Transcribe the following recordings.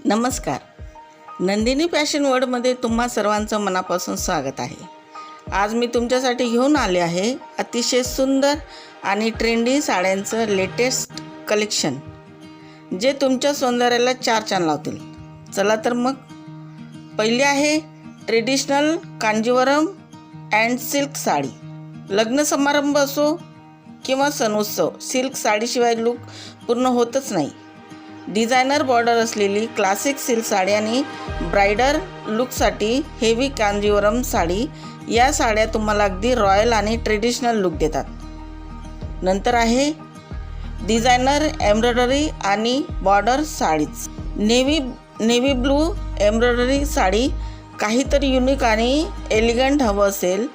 नमस्कार. नंदिनी फॅशन वर्ल्डमध्ये तुम्हा सर्वांचं मनापासून स्वागत आहे. आज मी तुमच्यासाठी घेऊन आले आहे अतिशय सुंदर आणि ट्रेंडी साड्यांचं लेटेस्ट कलेक्शन, जे तुमच्या सौंदर्याला चार चांद लावतील. चला तर मग पहिली आहे traditional Kanjeevaram and silk sari. लग्न समारंभ असो किंवा सणोत्सव, सिल्क साडीशिवाय लूक पूर्ण होतच नाही. डिझायनर बॉर्डर असलेली क्लासिक सिल्क साडी आणि ब्रायडल लुकसाठी हेवी कांजीवरम साडी, या साड्या तुम्हाला अगदी रॉयल आणि ट्रेडिशनल लुक देतात. नंतर आहे डिझायनर एम्ब्रॉयडरी आणि border sarees. Navy blue embroidery sari. काहीतरी युनिक आणि एलिगंट हवं असेल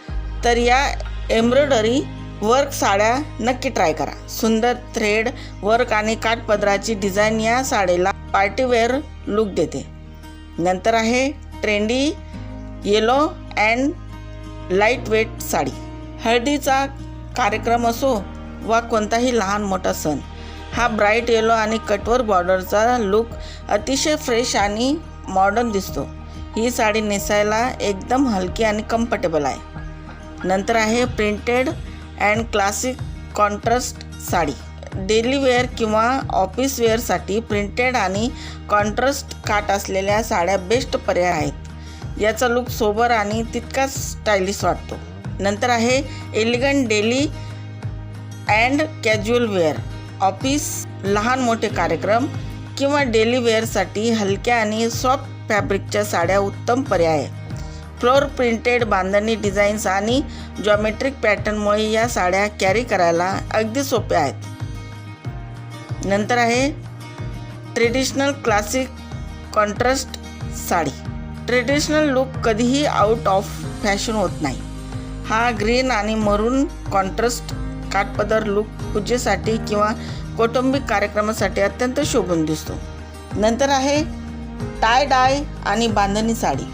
तर या एम्ब्रॉयडरी वर्क साड्या नक्की ट्राय करा. सुंदर थ्रेड वर्क आणि काठपदराची डिझाईन या साडीला पार्टीवेअर लुक देते. नंतर आहे trendy yellow and lightweight sari. हळदीचा कार्यक्रम असो वा कोणताही लहान मोठा सण, हा ब्राईट येलो आणि कटवर बॉर्डरचा लुक अतिशय फ्रेश आणि मॉडर्न दिसतो. ही साडी नेसायला एकदम हलकी आणि कम्फर्टेबल आहे. नंतर आहे printed and classic contrast sari. Daily wear किंवा ऑफिस वेअरसाठी प्रिंटेड आणि कॉन्ट्रास्ट काठ असलेल्या साड्या बेस्ट पर्याय आहेत. याचा लुक सोबर आणि तितकाच स्टायलिश वाटतो. नंतर आहे elegant daily and casual wear. Office, लहान मोठे कार्यक्रम किंवा डेली वेअरसाठी हलक्या आणि सॉफ्ट फॅब्रिकच्या साड्या उत्तम पर्याय आहे. फ्लोर प्रिंटेड बांधणी डिझाईन्स आणि जॉमेट्रिक पॅटर्नमुळे या साड्या कॅरी करायला अगदी सोप्या आहेत. नंतर आहे traditional classic contrast sari. Traditional look कधीही आउट ऑफ फॅशन होत नाही. हा ग्रीन आणि मरून कॉन्ट्रास्ट काठपदर लुक पूजेसाठी किंवा कौटुंबिक कार्यक्रमासाठी अत्यंत शोभून दिसतो. नंतर आहे टाय डाय आणि बांधणी साडी.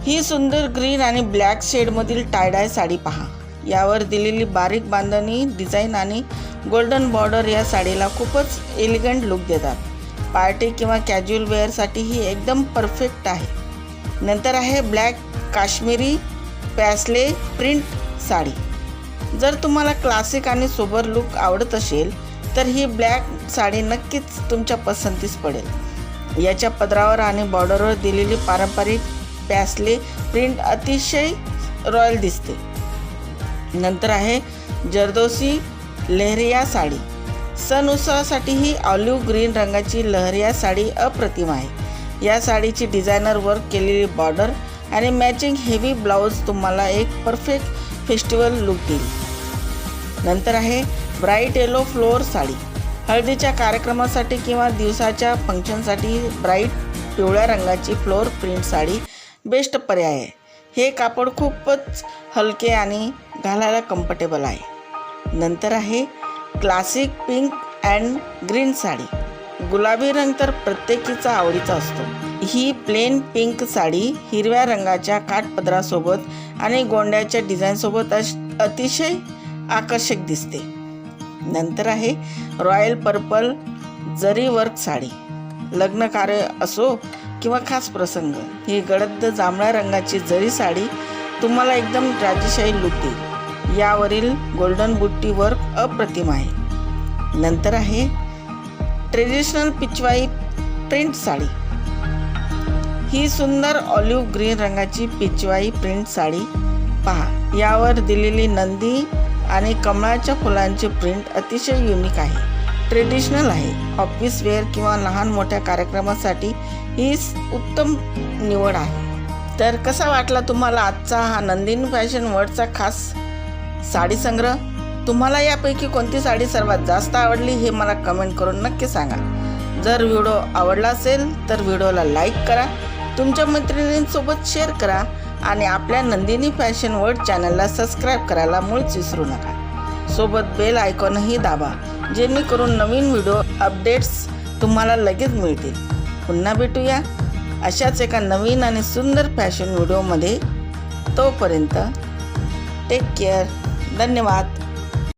ही सुंदर ग्रीन आणि ब्लॅक शेडमधील टायडाय साडी पहा. यावर दिलेली बारीक बांधणी डिझाईन आणि गोल्डन बॉर्डर या साडीला खूपच एलिगंट लुक देतात. पार्टी किंवा कॅज्युअल वेअरसाठी ही एकदम परफेक्ट आहे. नंतर आहे ब्लॅक काश्मीरी पॅस्ले प्रिंट साडी. जर तुम्हाला क्लासिक आणि सोबर लुक आवडत असेल तर ही ब्लॅक साडी नक्कीच तुमच्या पसंतीस पडेल. याच्या पदरावर आणि बॉर्डरवर दिलेली पारंपरिक पॅस्ले प्रिंट अतिशय रॉयल दिसते. नंतर आहे जरदोसी लहरिया साडी. सण उत्सवासाठी ही ऑलिव्ह ग्रीन रंगाची लहरिया साडी अप्रतिम आहे. या साडीची डिझायनर वर्क केलेली बॉर्डर आणि मॅचिंग हेवी ब्लाऊज तुम्हाला एक परफेक्ट फेस्टिवल लुक देईल. नंतर आहे ब्राईट येलो फ्लोअर साडी. हळदीच्या कार्यक्रमासाठी किंवा दिवसाच्या फंक्शनसाठी ब्राईट पिवळ्या रंगाची फ्लोअर प्रिंट साडी बेस्ट पर्याय आहे. हे कापड खूपच हलके आणि घालायला कम्फर्टेबल आहे. नंतर आहे classic pink and green sari. गुलाबी रंग तर प्रत्येकीचा आवडीचा असतो. ही प्लेन पिंक साडी हिरव्या रंगाच्या काठपदरासोबत आणि गोंड्याच्या डिझाईनसोबत अतिशय आकर्षक दिसते. नंतर आहे रॉयल पर्पल जरी वर्क साडी. लग्न कार्य असो किंवा खास प्रसंग, ही गडद जांभळ्या रंगाची जरी साडी तुम्हाला एकदम राजेशाही लुक देईल. यावरील गोल्डन बुट्टी वर्क अप्रतिम आहे. नंतर आहे ट्रेडिशनल पिचवाई प्रिंट साडी. ही सुंदर ऑलिव्ह ग्रीन रंगाची पिचवाई प्रिंट साडी पहा. यावर दिलेली नंदी आणि कमळाच्या फुलांची प्रिंट अतिशय युनिक आहे. ट्रेडिशनल आहे. ऑफिस वेअर किंवा लहान मोठ्या कार्यक्रमासाठी ही उत्तम निवड आहे. तर कसा वाटला तुम्हाला आजचा हा नंदिनी फॅशन वर्ल्डचा खास साडी संग्रह? तुम्हाला यापैकी कोणती साडी सर्वात जास्त आवडली हे मला कमेंट करून नक्की सांगा. जर व्हिडिओ आवडला असेल तर व्हिडिओला लाईक करा, तुमच्या मैत्रिणींसोबत शेअर करा आणि आपल्या नंदिनी फॅशन वर्ल्ड चॅनलला सबस्क्राईब करायला मुळीच विसरू नका. सोबत बेल आयकॉनही दाबा, जेणेकरून नवीन व्हिडिओ अपडेट्स तुम्हाला लगेच मिळतील. पुन्हा भेटूया अशाच एका नवीन आणि सुंदर फॅशन व्हिडिओमध्ये. तोपर्यंत टेक केअर. धन्यवाद.